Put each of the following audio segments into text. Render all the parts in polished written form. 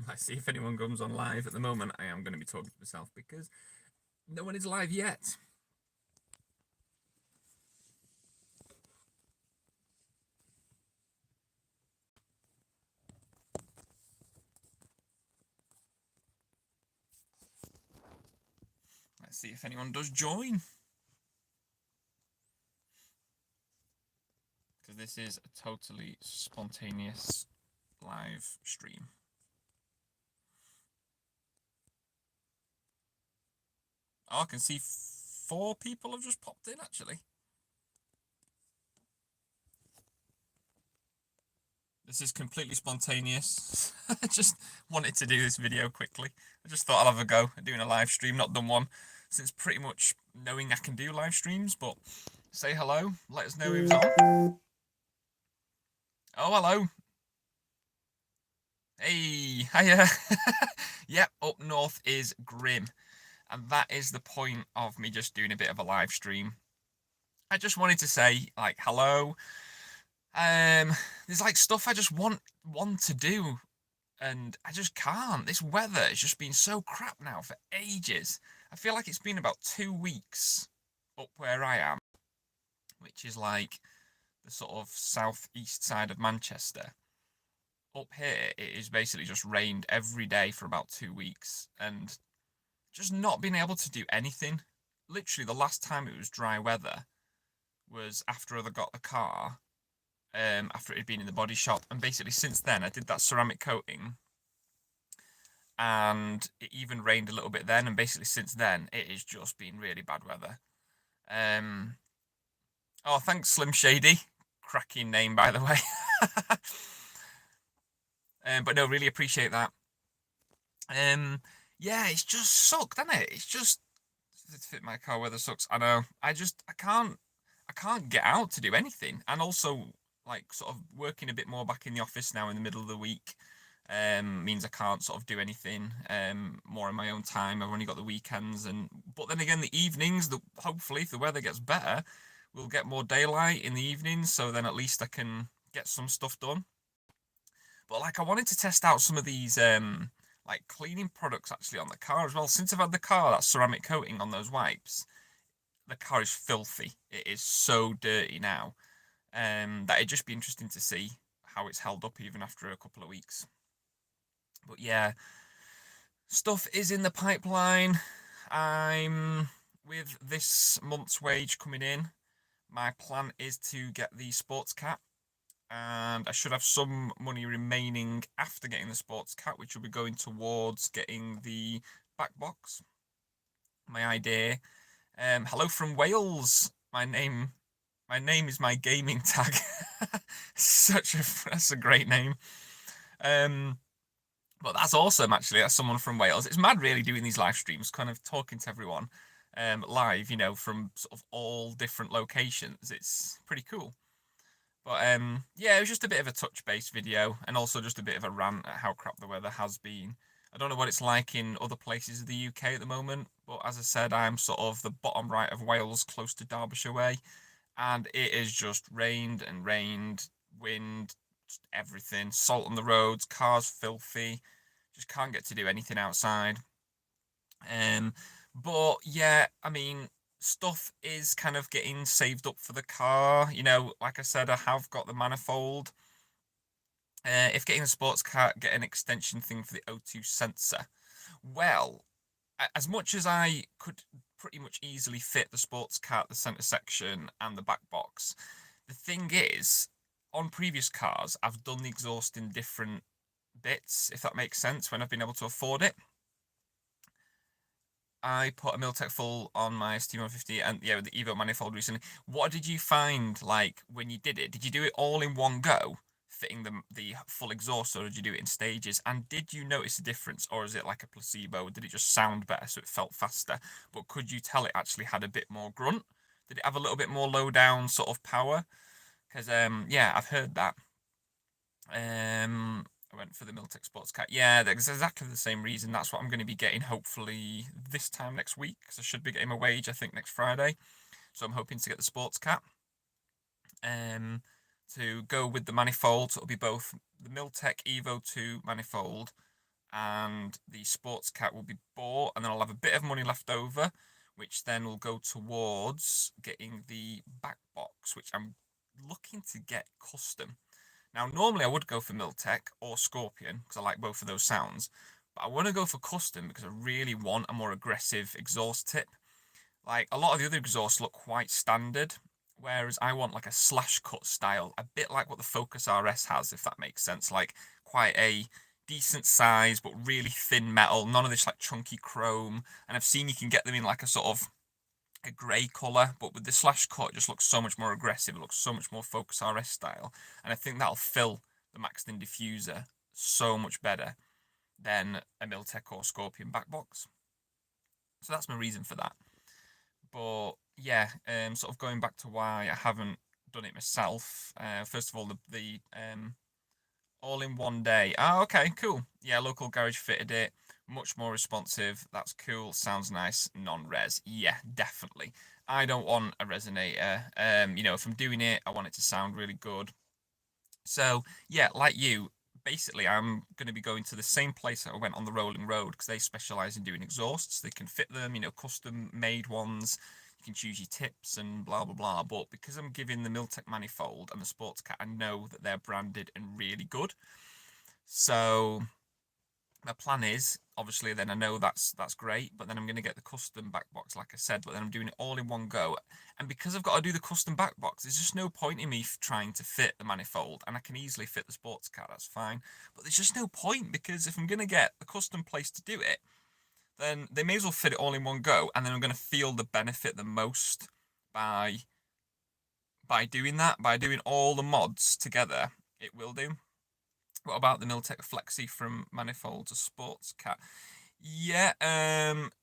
Let's see if anyone comes on live. At the moment, I am going to be talking to myself because no one is live yet. Let's see if anyone does join. Because this is a totally spontaneous live stream. Oh, I can see 4 people have just popped in, actually. This is completely spontaneous. I just wanted to do this video quickly. I just thought I'll have a go at doing a live stream. Not done one since pretty much knowing I can do live streams, but say hello. Let us know who's on. Oh, hello. Hey, hiya. Yep, up north is grim. And that is the point of me just doing a bit of a live stream. I just wanted to say, like, hello. There's like stuff I just want to do, and I just can't. This weather has just been so crap now for ages. I feel like it's been about 2 weeks up where I am, which is like the sort of southeast side of Manchester. Up here, it is basically just rained every day for about 2 weeks, and just not being able to do anything. Literally, the last time it was dry weather was after I got the car, after it had been in the body shop, and basically since then I did that ceramic coating, and it even rained a little bit then, and basically since then it has just been really bad weather. Oh, thanks Slim Shady, cracking name by the way. But no, really appreciate that. Yeah, it's just sucked, hasn't it? It's just fit my car weather sucks. I know. I can't get out to do anything, and also like sort of working a bit more back in the office now in the middle of the week means I can't sort of do anything more in my own time. I've only got the weekends, but then again the evenings. Hopefully, if the weather gets better, we'll get more daylight in the evenings, so then at least I can get some stuff done. But like I wanted to test out some of these like cleaning products actually on the car as well. Since I've had the car, that ceramic coating on those wipes, the car is filthy. It is so dirty now. That it'd just be interesting to see how it's held up even after a couple of weeks. But yeah, stuff is in the pipeline. I'm with this month's wage coming in. My plan is to get the sports cat, and I should have some money remaining after getting the sports cat, which will be going towards getting the back box. My idea. Hello from Wales. My name is my gaming tag. That's a great name. But that's awesome actually. That's someone from Wales. It's mad really doing these live streams, kind of talking to everyone live, from sort of all different locations. It's pretty cool. But yeah, it was just a bit of a touch base video, and also just a bit of a rant at how crap the weather has been. I don't know what it's like in other places of the UK at the moment, but as I said, I'm sort of the bottom right of Wales, close to Derbyshire way, and it has just rained and rained, wind, just everything, salt on the roads, cars filthy, just can't get to do anything outside. But yeah, I mean, stuff is kind of getting saved up for the car. Like I said, I have got the manifold. If getting a sports car, get an extension thing for the O2 sensor. Well, as much as I could pretty much easily fit the sports car, the center section, and the back box, the thing is, on previous cars, I've done the exhaust in different bits, if that makes sense, when I've been able to afford it. I put a Miltech full on my ST150 and yeah, with the Evo manifold recently. What did you find like when you did it? Did you do it all in one go, fitting the full exhaust, or did you do it in stages? And did you notice a difference, or is it like a placebo? Did it just sound better so it felt faster? But could you tell it actually had a bit more grunt? Did it have a little bit more low down sort of power? Because yeah, I've heard that. I went for the Miltech Sports Cat. Yeah, that's exactly the same reason. That's what I'm going to be getting hopefully this time next week, because I should be getting my wage, I think, next Friday. So I'm hoping to get the Sports Cat. To go with the manifold, so it'll be both the Miltech Evo 2 manifold and the sports cat will be bought, and then I'll have a bit of money left over, which then will go towards getting the back box, which I'm looking to get custom. Now, normally I would go for Miltech or Scorpion because I like both of those sounds, but I want to go for custom because I really want a more aggressive exhaust tip. Like, a lot of the other exhausts look quite standard, whereas I want like a slash cut style, a bit like what the Focus RS has, if that makes sense. Like, quite a decent size, but really thin metal, none of this like chunky chrome. And I've seen you can get them in like a sort of a grey colour, but with the slash cut, it just looks so much more aggressive. It looks so much more Focus RS style. And I think that'll fill the Maxed In diffuser so much better than a Miltech or Scorpion back box. So that's my reason for that. But yeah, sort of going back to why I haven't done it myself. First of all, the all in one day. Oh, okay, cool. Yeah, local garage fitted it. Much more responsive. That's cool. Sounds nice. Non-res. Yeah, definitely. I don't want a resonator. If I'm doing it, I want it to sound really good. So yeah, like you, basically I'm going to be going to the same place that I went on the Rolling Road because they specialize in doing exhausts. They can fit them, custom made ones. You can choose your tips and blah blah blah. But because I'm giving the Miltech manifold and the Sports Cat, I know that they're branded and really good. So my plan is obviously then I know that's great, but then I'm going to get the custom back box like I said, but then I'm doing it all in one go. And because I've got to do the custom back box, there's just no point in me trying to fit the manifold, and I can easily fit the sports cat, that's fine. But there's just no point because if I'm going to get the custom place to do it, then they may as well fit it all in one go, and then I'm going to feel the benefit the most by doing that, by doing all the mods together. It will do. What about the Miltech Flexi from Manifold to Sports Cat? Yeah,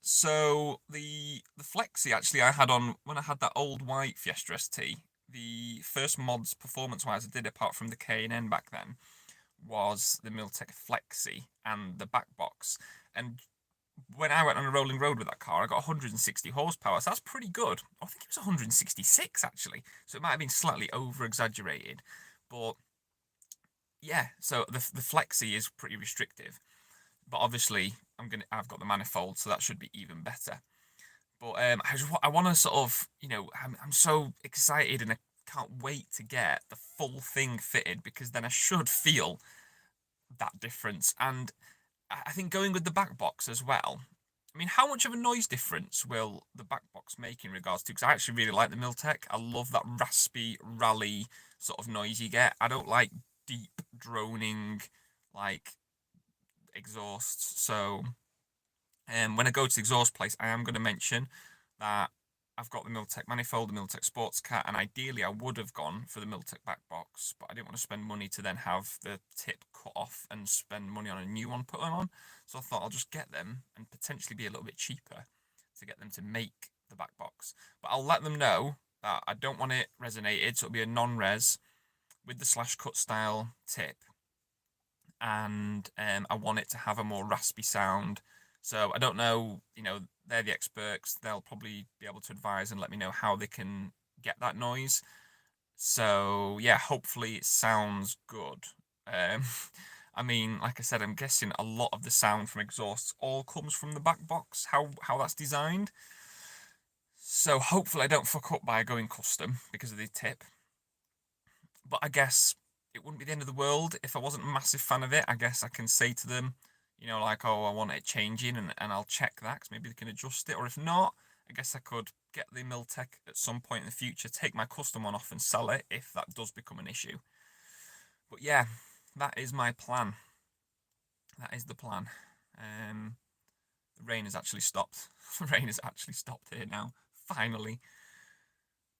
so the Flexi actually I had on when I had that old white Fiesta ST. The first mods performance-wise I did apart from the K&N back then was the Miltech Flexi and the back box. And when I went on a rolling road with that car, I got 160 horsepower. So that's pretty good. I think it was 166 actually. So it might have been slightly over-exaggerated, but yeah, so the Flexi is pretty restrictive, but obviously I've got the manifold, so that should be even better. But I want to sort of I'm so excited and I can't wait to get the full thing fitted because then I should feel that difference. And I think going with the back box as well. I mean, how much of a noise difference will the back box make in regards to? Because I actually really like the Miltech. I love that raspy, rally sort of noise you get. I don't like deep, droning, like exhausts. So, when I go to the exhaust place, I am going to mention that I've got the Miltech manifold, the Miltech Sports Cat, and ideally I would have gone for the Miltech back box, but I didn't want to spend money to then have the tip cut off and spend money on a new one put on. So I thought I'll just get them and potentially be a little bit cheaper to get them to make the back box. But I'll let them know that I don't want it resonated, so it'll be a non-res with the slash cut style tip, and I want it to have a more raspy sound. So I don't know, they're the experts. They'll probably be able to advise and let me know how they can get that noise. So yeah, hopefully it sounds good. Um, I mean, like I said, I'm guessing a lot of the sound from exhausts all comes from the back box, how that's designed. So hopefully I don't fuck up by going custom because of the tip. But I guess it wouldn't be the end of the world if I wasn't a massive fan of it. I guess I can say to them, like, oh, I want it changing, and I'll check that because maybe they can adjust it. Or if not, I guess I could get the Miltech at some point in the future, take my custom one off and sell it if that does become an issue. But yeah, that is my plan. That is the plan. The rain has actually stopped. The rain has actually stopped here now, finally.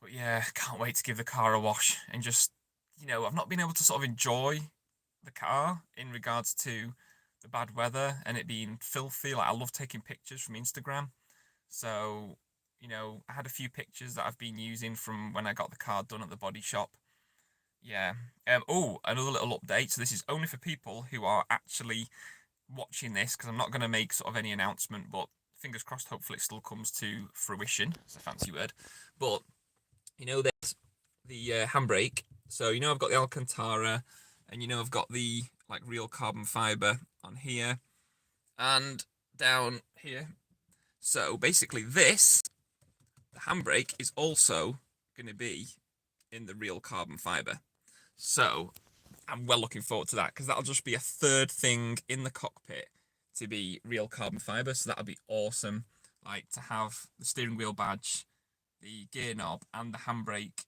But yeah, can't wait to give the car a wash and just, I've not been able to sort of enjoy the car in regards to the bad weather and it being filthy. Like, I love taking pictures from Instagram. So, I had a few pictures that I've been using from when I got the car done at the body shop. Yeah. Oh, another little update. So this is only for people who are actually watching this because I'm not going to make sort of any announcement, but fingers crossed, hopefully it still comes to fruition. It's a fancy word. But, there's the handbrake. So, I've got the Alcantara and, I've got the like real carbon fiber on here. and down here. So basically this, the handbrake, is also going to be in the real carbon fibre. So I'm well looking forward to that, because that'll just be a third thing in the cockpit to be real carbon fibre. So that'll be awesome. Like to have the steering wheel badge, the gear knob, and the handbrake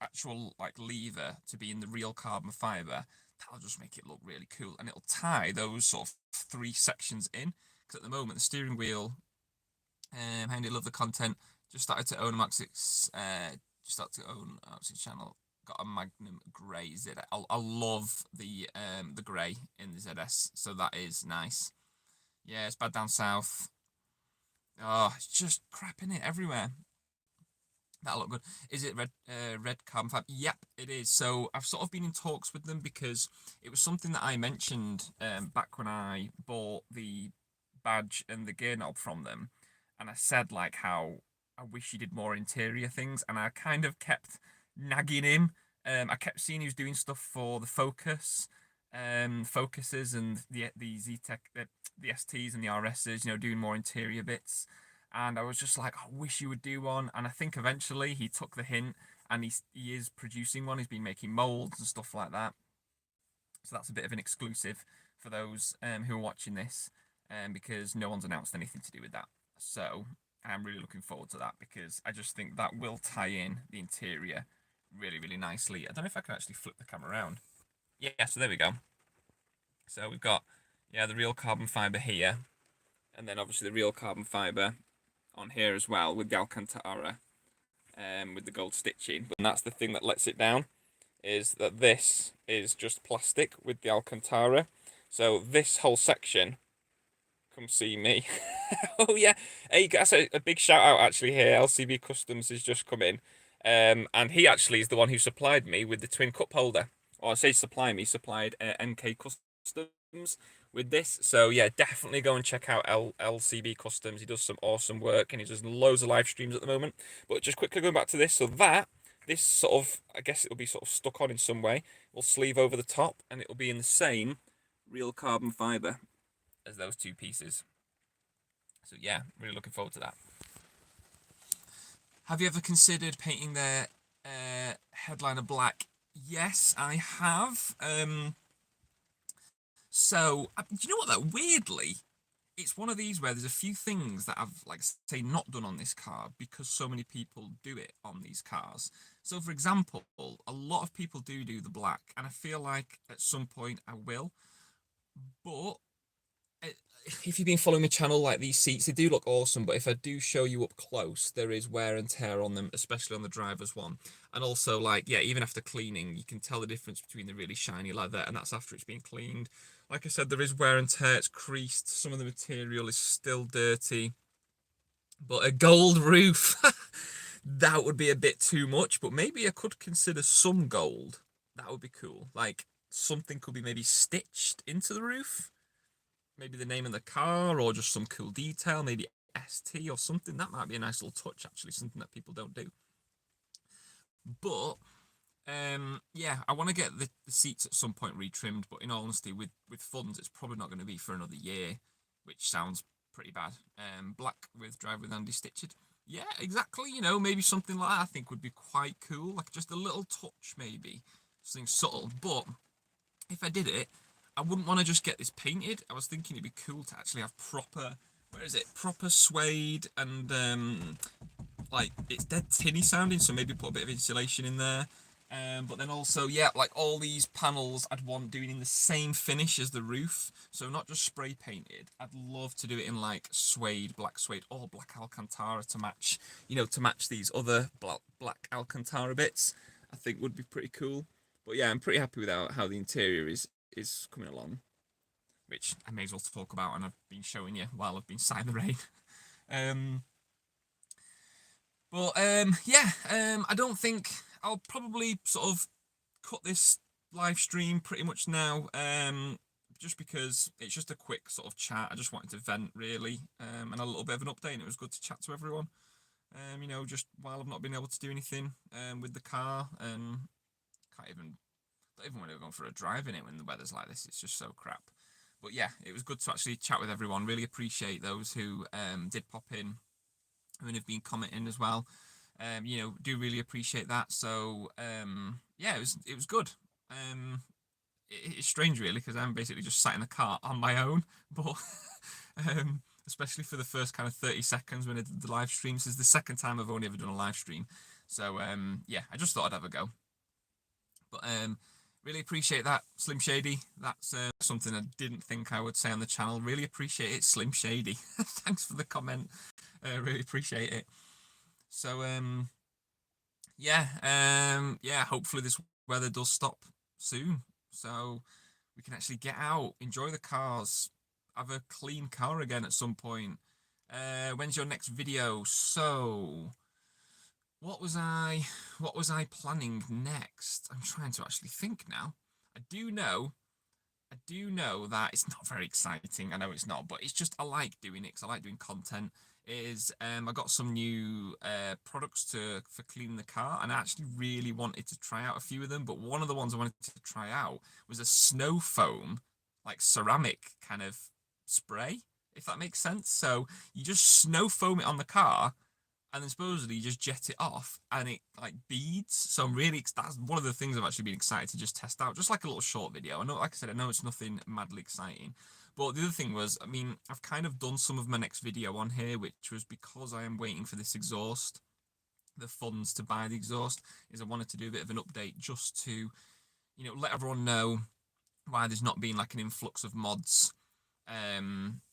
actual like lever to be in the real carbon fibre. That'll just make it look really cool, and it'll tie those sort of three sections in. Because at the moment the steering wheel, Handy Love the Content, just started to own a Maxix, just started to own a Maxix channel. Got a Magnum Grey ZS. I love the grey in the ZS, so that is nice. Yeah, it's bad down south. Oh, it's just crap in it everywhere. That'll look good. Is it red carbon fibre? Yep, it is. So I've sort of been in talks with them, because it was something that I mentioned back when I bought the badge and the gear knob from them, and I said like how I wish he did more interior things, and I kind of kept nagging him. I kept seeing he was doing stuff for the Focus, Focuses, and the Z-Tech, the STs and the RSs, doing more interior bits. And I was just like, I wish you would do one. And I think eventually he took the hint, and he is producing one. He's been making molds and stuff like that. So that's a bit of an exclusive for those who are watching this, because no one's announced anything to do with that. So I'm really looking forward to that, because I just think that will tie in the interior really, really nicely. I don't know if I can actually flip the camera around. Yeah, so there we go. So we've got, yeah, the real carbon fibre here, and then obviously the real carbon fibre on here as well, with the Alcantara, with the gold stitching. But that's the thing that lets it down, is that this is just plastic with the Alcantara. So this whole section, come see me. Oh yeah, hey, that's a big shout out actually here. LCB Customs has just come in, and he actually is the one who supplied me with the twin cup holder. Or I say supplied NK Customs with this. So yeah, definitely go and check out LCB Customs. He does some awesome work, and he does loads of live streams at the moment. But just quickly going back to this, so this sort of, I guess it'll be sort of stuck on in some way. We'll sleeve over the top, and it'll be in the same real carbon fibre as those two pieces. So yeah, really looking forward to that. Have you ever considered painting their headliner black? Yes, I have. So do you know what? That weirdly, it's one of these where there's a few things that I've, like, say, not done on this car, because so many people do it on these cars. So, for example, a lot of people do the black, and I feel like at some point I will. But if you've been following the channel, like, these seats, they do look awesome, but if I do show you up close, there is wear and tear on them, especially on the driver's one. And also, like, yeah, even after cleaning, you can tell the difference between the really shiny leather, and that's after it's been cleaned. Like I said, there is wear and tear, it's creased, some of the material is still dirty. But a gold roof, that would be a bit too much, but maybe I could consider some gold. That would be cool. Like, something could be maybe stitched into the roof. Maybe the name of the car, or just some cool detail, maybe ST or something. That might be a nice little touch, actually, something that people don't do. But yeah, I want to get the seats at some point retrimmed, but in all honesty, with funds, it's probably not going to be for another year, which sounds pretty bad. Black with drive with Andy stitched. Yeah, exactly. Maybe something like that I think would be quite cool, like just a little touch, maybe something subtle. But if I did it, I wouldn't want to just get this painted. I was thinking it'd be cool to actually have proper, proper suede, and like, it's dead tinny sounding, so maybe put a bit of insulation in there. But then also, yeah, like all these panels I'd want doing in the same finish as the roof, so not just spray painted. I'd love to do it in like suede, black suede, or black Alcantara to match, to match these other black Alcantara bits. I think would be pretty cool. But yeah, I'm pretty happy with how the interior is coming along, which I may as well talk about, and I've been showing you while I've been sat in the rain. But yeah, I don't think I'll probably sort of cut this live stream pretty much now, just because it's just a quick sort of chat. I just wanted to vent, really, and a little bit of an update, and it was good to chat to everyone. Just while I've not been able to do anything with the car, don't even want to go for a drive in it when the weather's like this. It's just so crap. But yeah, it was good to actually chat with everyone. Really appreciate those who did pop in and have been commenting as well. Do really appreciate that. So yeah, it was good. Um, it's strange really because I'm basically just sat in the car on my own, but especially for the first kind of 30 seconds when I did the live stream. This is the second time I've only ever done a live stream. So yeah, I just thought I'd have a go. But really appreciate that, Slim Shady. That's something I didn't think I would say on the channel. Really appreciate it, Slim Shady. Thanks for the comment. Really appreciate it. So yeah, hopefully this weather does stop soon, so we can actually get out, enjoy the cars, have a clean car again at some point. When's your next video? So what was I planning next? I'm trying to actually think now. I do know that it's not very exciting. I know it's not, but it's just I like doing it because I like doing content. I got some new products for cleaning the car, and I actually really wanted to try out a few of them. But one of the ones I wanted to try out was a snow foam, like ceramic kind of spray, if that makes sense. So you just snow foam it on the car, and then supposedly you just jet it off and it like beads. So that's one of the things I've actually been excited to just test out, just like a little short video. I know, like I said, I know it's nothing madly exciting, but the other thing was, I mean, I've kind of done some of my next video on here, which was because I am waiting for this exhaust, the funds to buy the exhaust, is I wanted to do a bit of an update just to, let everyone know why there's not been like an influx of mods.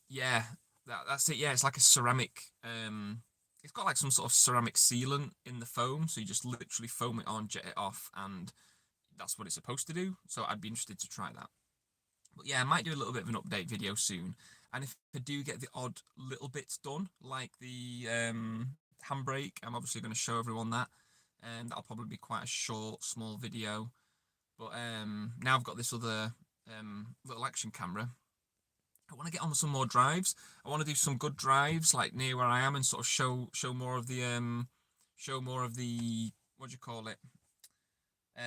Yeah, that's it. Yeah, it's like a ceramic, it's got like some sort of ceramic sealant in the foam, so you just literally foam it on, jet it off, and that's what it's supposed to do. So I'd be interested to try that. But yeah, I might do a little bit of an update video soon. And if I do get the odd little bits done, like the handbrake, I'm obviously going to show everyone that. And that'll probably be quite a short, small video. But now I've got this other little action camera. I want to get on some more drives. I want to do some good drives, like near where I am, and sort of show more of the what do you call it?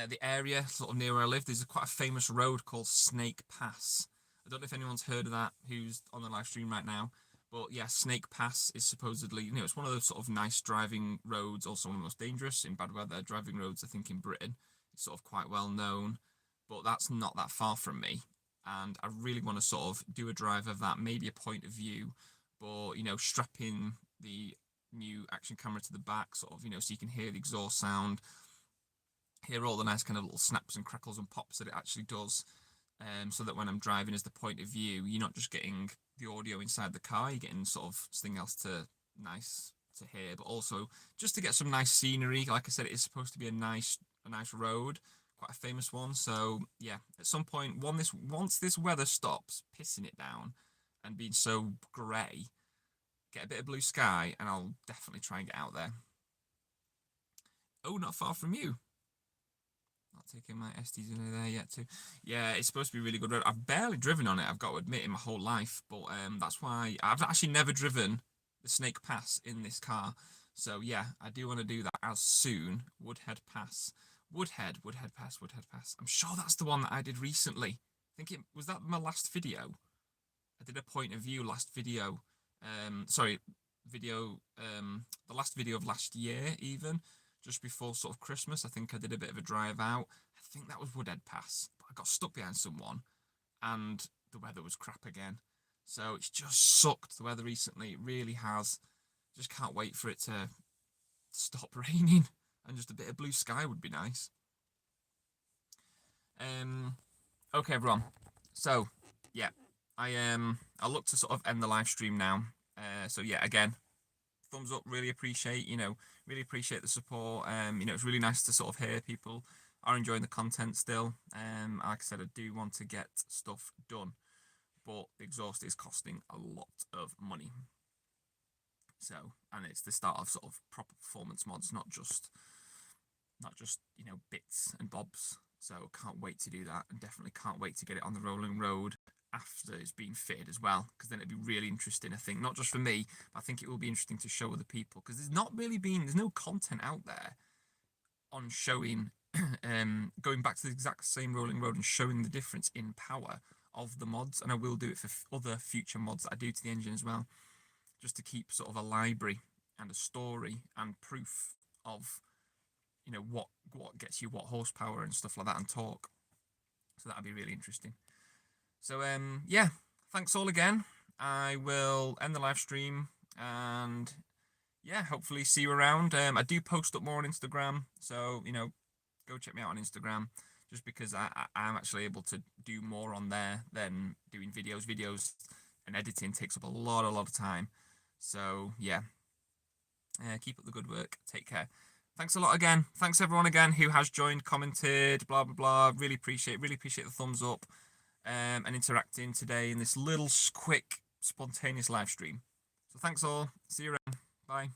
The area sort of near where I live. There's quite a famous road called Snake Pass. I don't know if anyone's heard of that who's on the live stream right now, but yeah, Snake Pass is supposedly, it's one of those sort of nice driving roads, also one of the most dangerous in bad weather driving roads, I think, in Britain. It's sort of quite well known, but that's not that far from me, and I really want to sort of do a drive of that, maybe a point of view, but strap in the new action camera to the back, sort of, so you can hear the exhaust sound, hear all the nice kind of little snaps and crackles and pops that it actually does, so that when I'm driving as the point of view, you're not just getting the audio inside the car, you're getting sort of something else nice to hear, but also just to get some nice scenery. Like I said, it is supposed to be a nice road, quite a famous one. So yeah, at some point, once this weather stops pissing it down and being so grey, get a bit of blue sky, and I'll definitely try and get out there. Oh, not far from you. Not taking my STs in there yet too. Yeah, it's supposed to be a really good road. I've barely driven on it, I've got to admit, in my whole life, but that's why I've actually never driven the Snake Pass in this car. So yeah, I do want to do that as soon. Woodhead Pass. Woodhead Pass. I'm sure that's the one that I did recently. I think was that my last video. I did a point of view last video. Sorry, the last video of last year, even just before sort of Christmas. I think I did a bit of a drive out. I think that was Woodhead Pass, but I got stuck behind someone, and the weather was crap again. So it's just sucked, the weather recently. It really has. Just can't wait for it to stop raining, and just a bit of blue sky would be nice. Okay, everyone. So yeah, I'll look to sort of end the live stream now. So yeah, again, thumbs up. Really appreciate the support. It's really nice to sort of hear people are enjoying the content still. Like I said, I do want to get stuff done, but the exhaust is costing a lot of money. So, and it's the start of sort of proper performance mods, not just bits and bobs. So can't wait to do that, and definitely can't wait to get it on the rolling road after it's been fitted as well, because then it'd be really interesting, I think, not just for me, but I think it will be interesting to show other people, because there's no content out there on showing going back to the exact same rolling road and showing the difference in power of the mods, and I will do it for other future mods that I do to the engine as well, just to keep sort of a library and a story and proof of, you know, what gets you what horsepower and stuff like that, and torque. So that'd be really interesting. So yeah, thanks all again. I will end the live stream, and yeah, hopefully see you around. I do post up more on Instagram, so you know, go check me out on Instagram. Just because I'm actually able to do more on there than doing videos. Videos and editing takes up a lot of time. So yeah, keep up the good work. Take care. Thanks a lot again. Thanks everyone again who has joined, commented, blah blah blah. Really appreciate the thumbs up, and interacting today in this little quick spontaneous live stream. So thanks all. See you around. Bye.